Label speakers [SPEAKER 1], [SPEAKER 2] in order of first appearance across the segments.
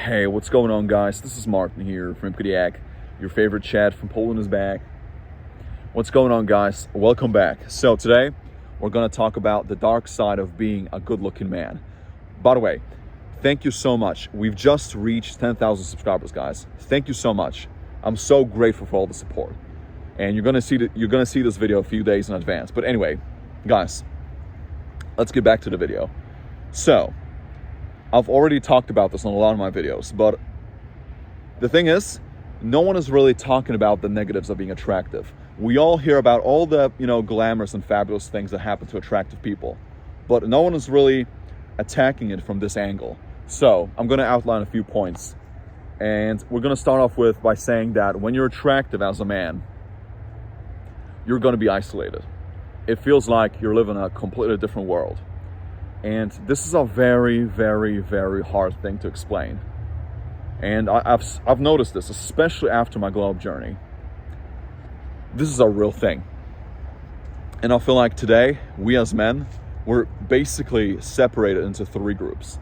[SPEAKER 1] Hey, what's going on, guys? This is Martin here from Kodiak. Your favorite Chad from Poland is back. What's going on, guys? Welcome back. So today we're going to talk about the dark side of being a good-looking man. By the way, thank you so much. We've just reached 10,000 subscribers, guys. Thank you so much. I'm so grateful for all the support. And you're going to see this video a few days in advance. But anyway, guys, let's get back to the video. So, I've already talked about this on a lot of my videos, but the thing is, no one is really talking about the negatives of being attractive. We all hear about all the, glamorous and fabulous things that happen to attractive people, but no one is really attacking it from this angle. So, I'm going to outline a few points, and we're going to start off by saying that when you're attractive as a man, you're going to be isolated. It feels like you're living in a completely different world. And this is a very, very, very hard thing to explain. And I've noticed this, especially after my glow up journey. This is a real thing. And I feel like today, we as men, we're basically separated into three groups.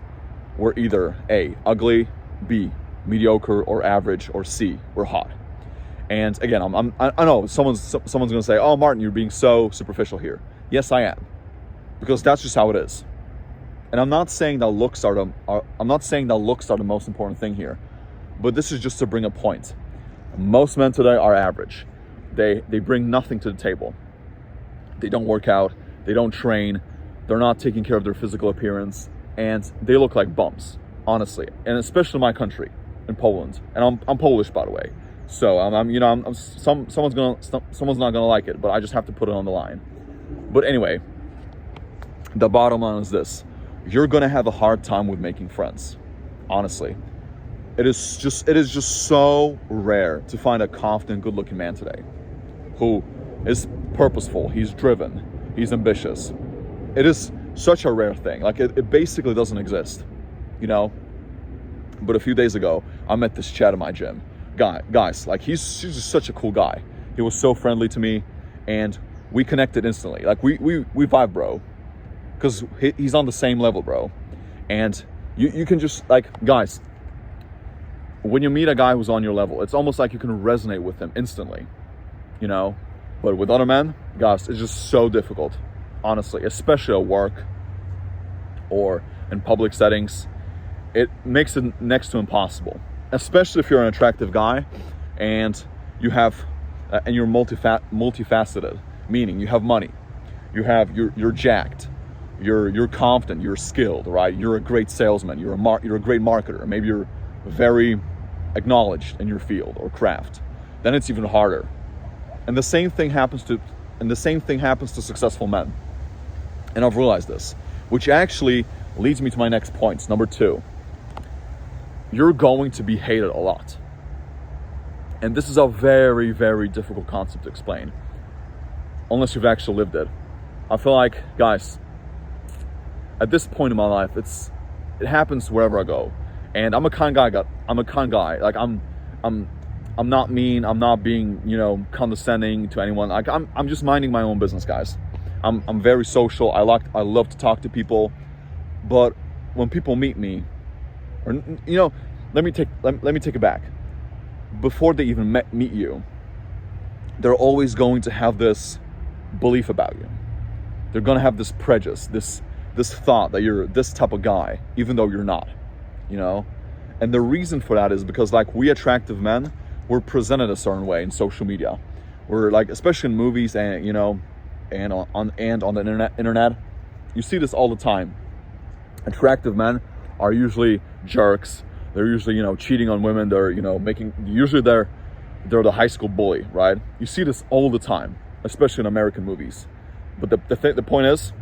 [SPEAKER 1] We're either A, ugly, B, mediocre, or average, or C, we're hot. And again, I know someone's gonna say, "Oh, Martin, you're being so superficial here." Yes, I am, because that's just how it is. And I'm not saying that looks are the most important thing here, but this is just to bring a point. Most men today are average. They bring nothing to the table. They don't work out. They don't train. They're not taking care of their physical appearance, and they look like bums, honestly. And especially in my country, in Poland. And I'm Polish, by the way. So someone's not gonna like it, but I just have to put it on the line. But anyway, the bottom line is this. You're gonna have a hard time with making friends. Honestly. It is just so rare to find a confident, good-looking man today who is purposeful, he's driven, he's ambitious. It is such a rare thing. Like it basically doesn't exist, But a few days ago, I met this Chad in my gym. Guys, like he's just such a cool guy. He was so friendly to me, and we connected instantly. Like we vibe, bro. Because he's on the same level, bro. And you can just, guys, when you meet a guy who's on your level, it's almost like you can resonate with him instantly, But with other men, guys, it's just so difficult, honestly, especially at work or in public settings. It makes it next to impossible, especially if you're an attractive guy and you're multifaceted, meaning you have money, you're jacked. You're confident, you're skilled, right? You're a great salesman, you're a great marketer. Maybe you're very acknowledged in your field or craft. Then it's even harder. And the same thing happens to successful men. And I've realized this, which actually leads me to my next points. Number 2, you're going to be hated a lot. And this is a very, very difficult concept to explain, unless you've actually lived it. I feel like, guys, at this point in my life, it happens wherever I go, and I'm a kind guy. Like I'm not mean. I'm not being condescending to anyone. Like I'm just minding my own business, guys. I'm very social. I love to talk to people, but when people meet me, or let me take it back. Before they even meet you, they're always going to have this belief about you. They're going to have this prejudice, this thought that you're this type of guy, even though you're not, And the reason for that is because, we attractive men, we're presented a certain way in social media. We're especially in movies and, and on the internet, you see this all the time. Attractive men are usually jerks. They're usually, cheating on women. They're, they're the high school bully, right? You see this all the time, especially in American movies. But the point is,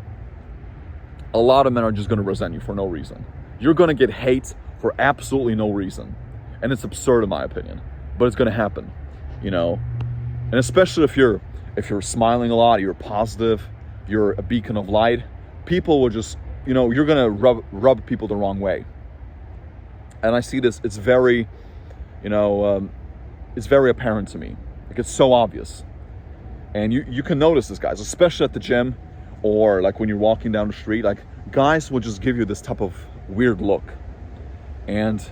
[SPEAKER 1] a lot of men are just going to resent you for no reason. You're going to get hate for absolutely no reason. And it's absurd in my opinion, but it's going to happen, And especially if you're smiling a lot, you're positive, you're a beacon of light, people will just, you're going to rub people the wrong way. And I see this, it's very apparent to me. It's so obvious. And you can notice this, guys, especially at the gym, or when you're walking down the street, guys will just give you this type of weird look. And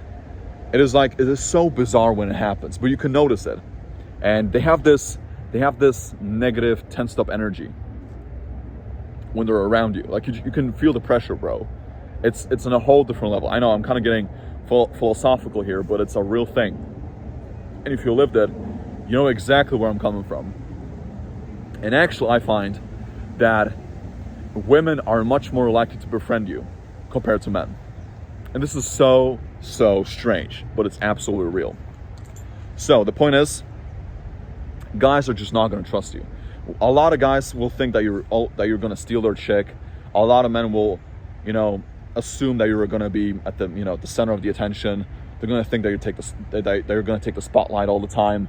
[SPEAKER 1] It is so bizarre when it happens, but you can notice it. And they have this negative, tensed up energy when they're around you. Like you can feel the pressure, bro. It's on a whole different level. I know I'm kind of getting philosophical here, but it's a real thing. And if you lived it, you know exactly where I'm coming from. And actually, I find that women are much more likely to befriend you compared to men. And this is so strange, but it's absolutely real. So the point is, guys are just not going to trust you. A lot of guys will think that you're going to steal their chick. A lot of men will, assume that you're going to be at the, the center of the attention. They're going to think that they're going to take the spotlight all the time,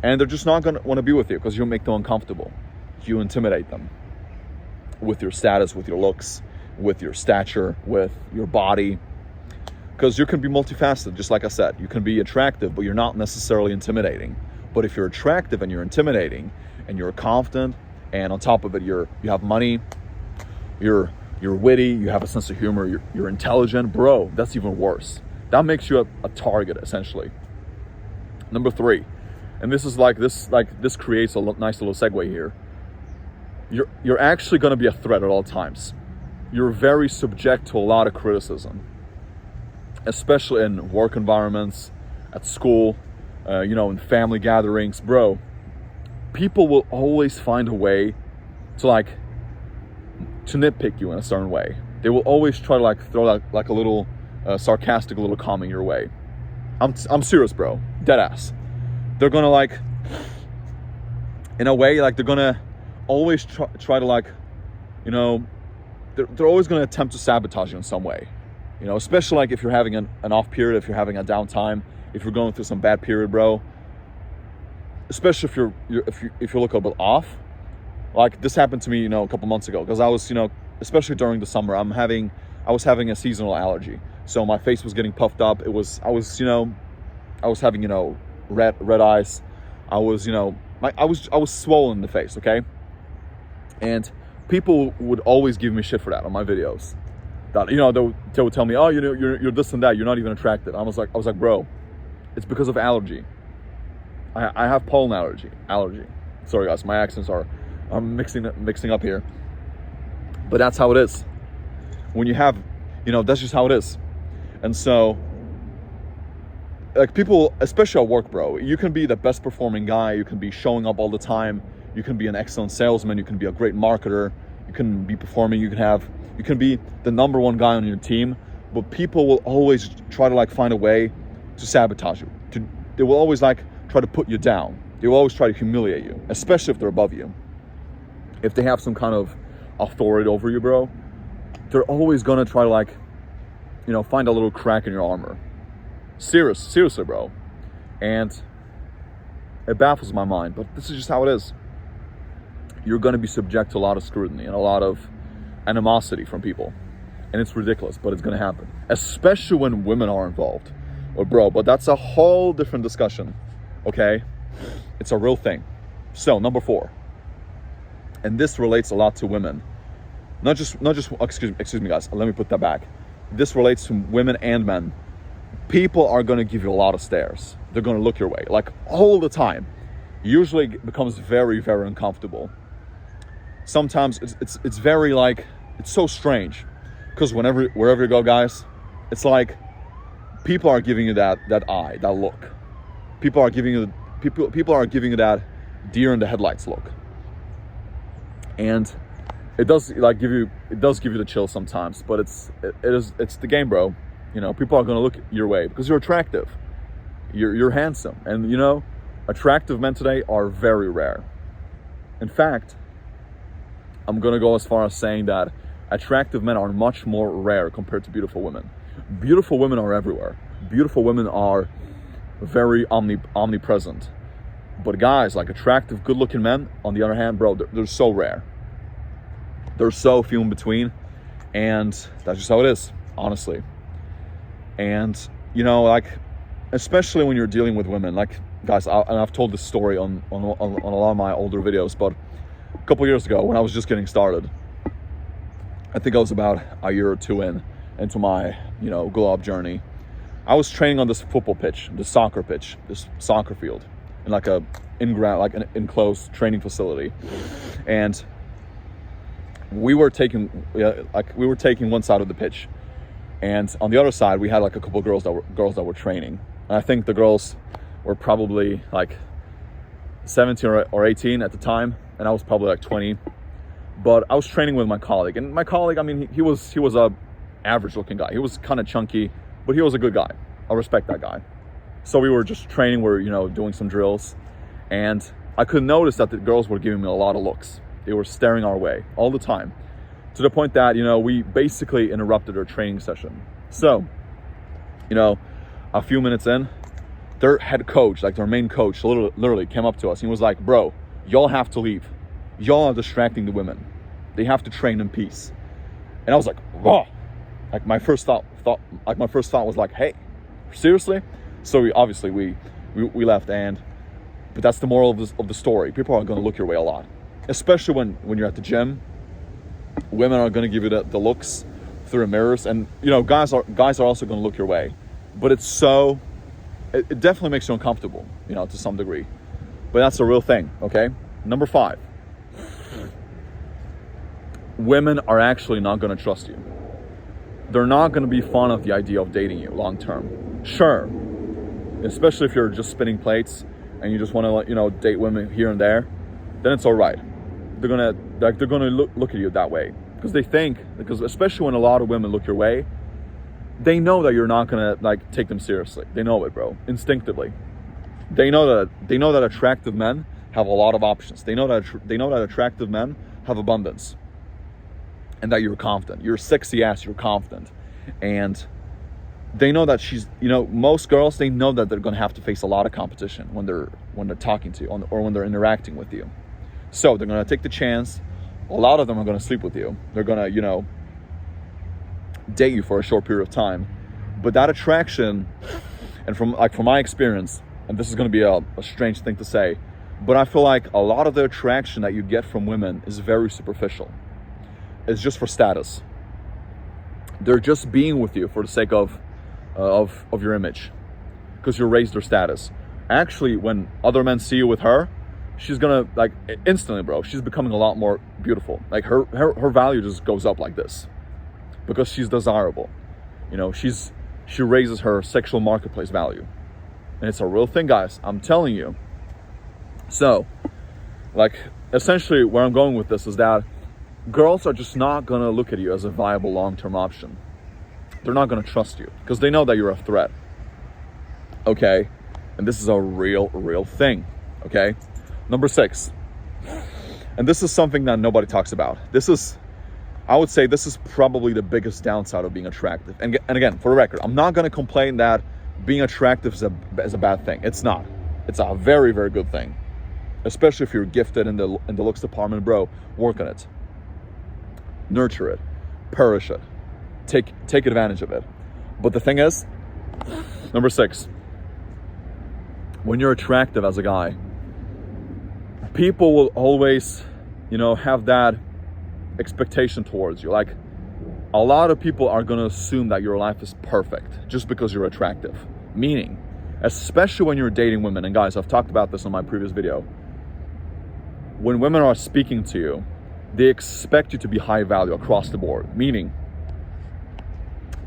[SPEAKER 1] and they're just not going to want to be with you because you make them uncomfortable. You intimidate them with your status, with your looks, with your stature, with your body. Because you can be multifaceted, just like I said. You can be attractive, but you're not necessarily intimidating. But if you're attractive and you're intimidating, and you're confident, and on top of it, you have money, you're witty, you have a sense of humor, you're intelligent, bro, that's even worse. That makes you a target, essentially. Number 3, and this creates a nice little segue here. You're actually going to be a threat at all times. You're very subject to a lot of criticism, especially in work environments, at school, in family gatherings, bro. People will always find a way to nitpick you in a certain way. They will always try to throw a little sarcastic little comment your way. I'm serious, bro. Dead ass. They're gonna in a way, they're gonna always try to they're always gonna attempt to sabotage you in some way. Especially if you're having an off period, if you're having a downtime, if you're going through some bad period, bro. Especially if you look a bit off. Like this happened to me, a couple months ago, because I was, especially during the summer, I was having a seasonal allergy. So my face was getting puffed up. I was having, red eyes. I was swollen in the face, okay? And people would always give me shit for that on my videos. That, they would tell me, oh, you're this and that, you're not even attractive. I was like, bro, it's because of allergy. I have pollen allergy. Sorry guys, my accents I'm mixing up here. But that's how it is. When you have, that's just how it is. And so, people, especially at work, bro, you can be the best performing guy, you can be showing up all the time, you can be an excellent salesman, you can be a great marketer, you can be performing, you can be the number one guy on your team, but people will always try to find a way to sabotage you. They will always try to put you down. They will always try to humiliate you, especially if they're above you. If they have some kind of authority over you, bro, they're always gonna try to find a little crack in your armor. Seriously, bro. And it baffles my mind, but this is just how it is. You're gonna be subject to a lot of scrutiny and a lot of animosity from people. And it's ridiculous, but it's gonna happen. Especially when women are involved. But that's a whole different discussion, okay? It's a real thing. So, number 4. And this relates a lot to women. Not just excuse me guys, let me put that back. This relates to women and men. People are going to give you a lot of stares. They're going to look your way all the time. Usually it becomes very, very uncomfortable. Sometimes it's very it's so strange, because wherever you go, guys, it's people are giving you that eye, that look. People are giving you that deer in the headlights look. And it does give you the chills sometimes, but it's the game, bro. People are gonna look your way because you're attractive, you're handsome, and attractive men today are very rare. In fact, I'm gonna go as far as saying that attractive men are much more rare compared to beautiful women. Beautiful women are everywhere. Beautiful women are very omnipresent. But guys, attractive, good-looking men, on the other hand, bro, they're so rare. They're so few in between, and that's just how it is, honestly. And, especially when you're dealing with women, guys, and I've told this story on a lot of my older videos, but a couple years ago, when I was just getting started, I think I was about a year or two into my, glow up journey. I was training on this football pitch, this soccer pitch, this soccer field, in like a in-ground, like an enclosed training facility, and we were taking one side of the pitch, and on the other side we had like a couple of girls that were training, and I think the girls were probably like 17 or 18 at the time, and I was probably like 20. But I was training with my colleague, and my colleague, I mean, he was a average looking guy. He was kind of chunky, but he was a good guy. I respect that guy. So we were just training, we're, doing some drills, and I could notice that the girls were giving me a lot of looks. They were staring our way all the time, to the point that, we basically interrupted our training session. So, a few minutes in, their head coach, like their main coach, literally came up to us. He was like, bro, y'all have to leave. Y'all are distracting the women. They have to train in peace. And I was like, raw. Like my first thought was like, hey, seriously? So we left, but that's the moral of the story. People are gonna look your way a lot. Especially when you're at the gym. Women are gonna give you the looks through the mirrors, and guys are also gonna look your way. But it definitely makes you uncomfortable, to some degree. But that's a real thing, okay? Number 5. Women are actually not going to trust you. They're not going to be fond of the idea of dating you long term. Sure, especially if you're just spinning plates and you just want to date women here and there, then it's all right. They're gonna look at you that way because especially when a lot of women look your way, they know that you're not gonna take them seriously. They know it, bro, instinctively. They know that attractive men have a lot of options. They know that attractive men have abundance. And that you're confident. You're sexy ass, you're confident. And they know that most girls, they know that they're gonna have to face a lot of competition when they're talking to you or when they're interacting with you. So they're gonna take the chance. A lot of them are gonna sleep with you. They're gonna, date you for a short period of time. But that attraction, and from my experience, and this is gonna be a strange thing to say, but I feel like a lot of the attraction that you get from women is very superficial. It's just for status. They're just being with you for the sake of your image, because you raised their status. Actually, when other men see you with her, she's gonna instantly, bro, she's becoming a lot more beautiful. Like her value just goes up like this, because she's desirable. She raises her sexual marketplace value, and it's a real thing, guys. I'm telling you. So, essentially, where I'm going with this is that girls are just not going to look at you as a viable long-term option. They're not going to trust you because they know that you're a threat. Okay? And this is a real thing. Okay? Number 6. And this is something that nobody talks about. I would say this is probably the biggest downside of being attractive. And again, for the record, I'm not going to complain that being attractive is a bad thing. It's not. It's a very, very good thing. Especially if you're gifted in the looks department, bro. Work on it. Nurture it, perish it, take advantage of it. But the thing is, number 6, when you're attractive as a guy, people will always, have that expectation towards you. Like, a lot of people are going to assume that your life is perfect just because you're attractive. Meaning, especially when you're dating women, and guys, I've talked about this in my previous video, when women are speaking to you, they expect you to be high value across the board. Meaning,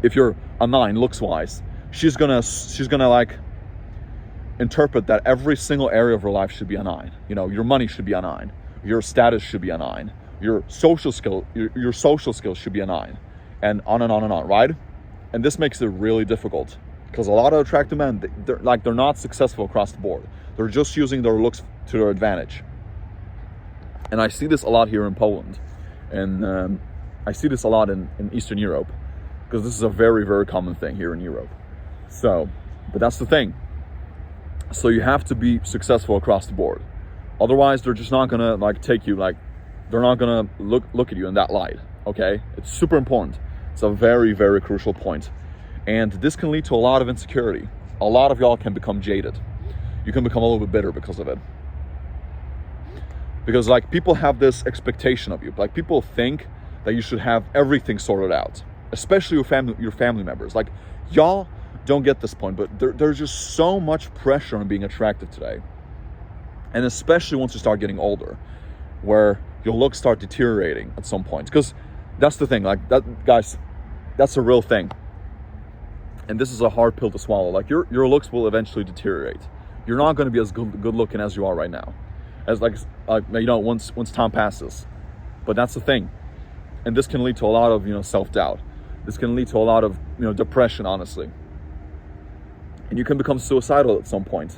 [SPEAKER 1] if you're a 9 looks wise, she's gonna interpret that every single area of her life should be a 9. Your money should be a 9. Your status should be a 9. Your social skills should be a 9, and on and on and on, right? And this makes it really difficult because a lot of attractive men, they're not successful across the board. They're just using their looks to their advantage. And I see this a lot here in Poland, and I see this a lot in Eastern Europe, because this is a very, very common thing here in Europe. So, but that's the thing. So you have to be successful across the board. Otherwise, they're just not gonna take you, they're not gonna look at you in that light. Okay, it's super important. It's a very, very crucial point, and this can lead to a lot of insecurity. A lot of y'all can become jaded. You can become a little bit bitter because of it. Because people have this expectation of you. People think that you should have everything sorted out, especially your family members. Y'all don't get this point, but there's just so much pressure on being attractive today. And especially once you start getting older, where your looks start deteriorating at some point. Because that's the thing, like that, guys, that's a real thing. And this is a hard pill to swallow. Like your looks will eventually deteriorate. You're not going to be as good looking as you are right now, as once time passes. But that's the thing, and this can lead to a lot of self-doubt. This can lead to a lot of depression, honestly. And you can become suicidal at some point.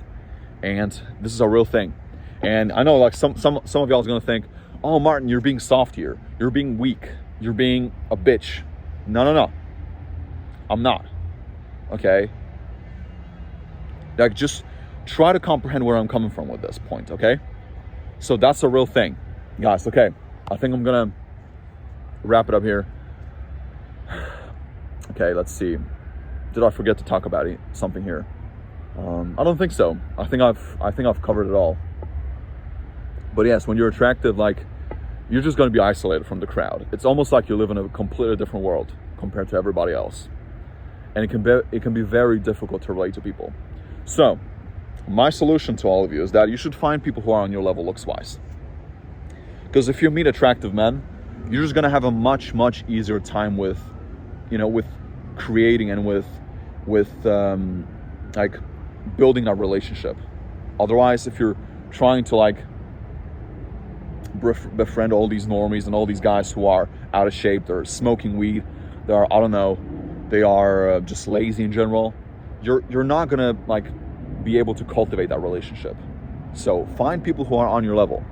[SPEAKER 1] And this is a real thing. And I know, like some of y'all is going to think, "Oh, Martin, you're being soft here. You're being weak. You're being a bitch." No. I'm not. Okay? Like, just try to comprehend where I'm coming from with this point, okay? So that's a real thing, guys. Okay, I think I'm gonna wrap it up here. Okay, let's see. Did I forget to talk about something here? I don't think so. I think I've covered it all. But yes, when you're attractive, like, you're just going to be isolated from the crowd. It's almost like you live in a completely different world compared to everybody else, and it can be very difficult to relate to people. So my solution to all of you is that you should find people who are on your level looks-wise. Because if you meet attractive men, you're just going to have a much easier time with creating and with like building that relationship. Otherwise, if you're trying to like befriend all these normies and all these guys who are out of shape, they're smoking weed, they are just lazy in general, you're not gonna like be able to cultivate that relationship. So find people who are on your level.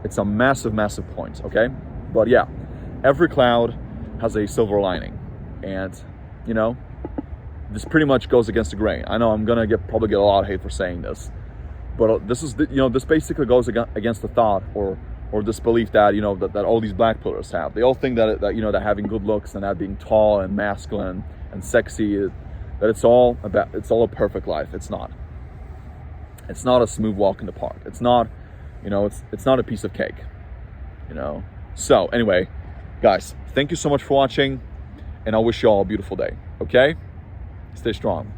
[SPEAKER 1] It's a massive point, okay? But yeah, every cloud has a silver lining, and this pretty much goes against the grain. I know I'm gonna probably get a lot of hate for saying this, but this basically goes against the thought or this belief that that all these black pillars have. They all think that that having good looks and that being tall and masculine and sexy, that it's all a perfect life. It's not. It's not a smooth walk in the park. It's not, it's not a piece of cake. So anyway, guys, thank you so much for watching, and I wish you all a beautiful day. Okay, stay strong.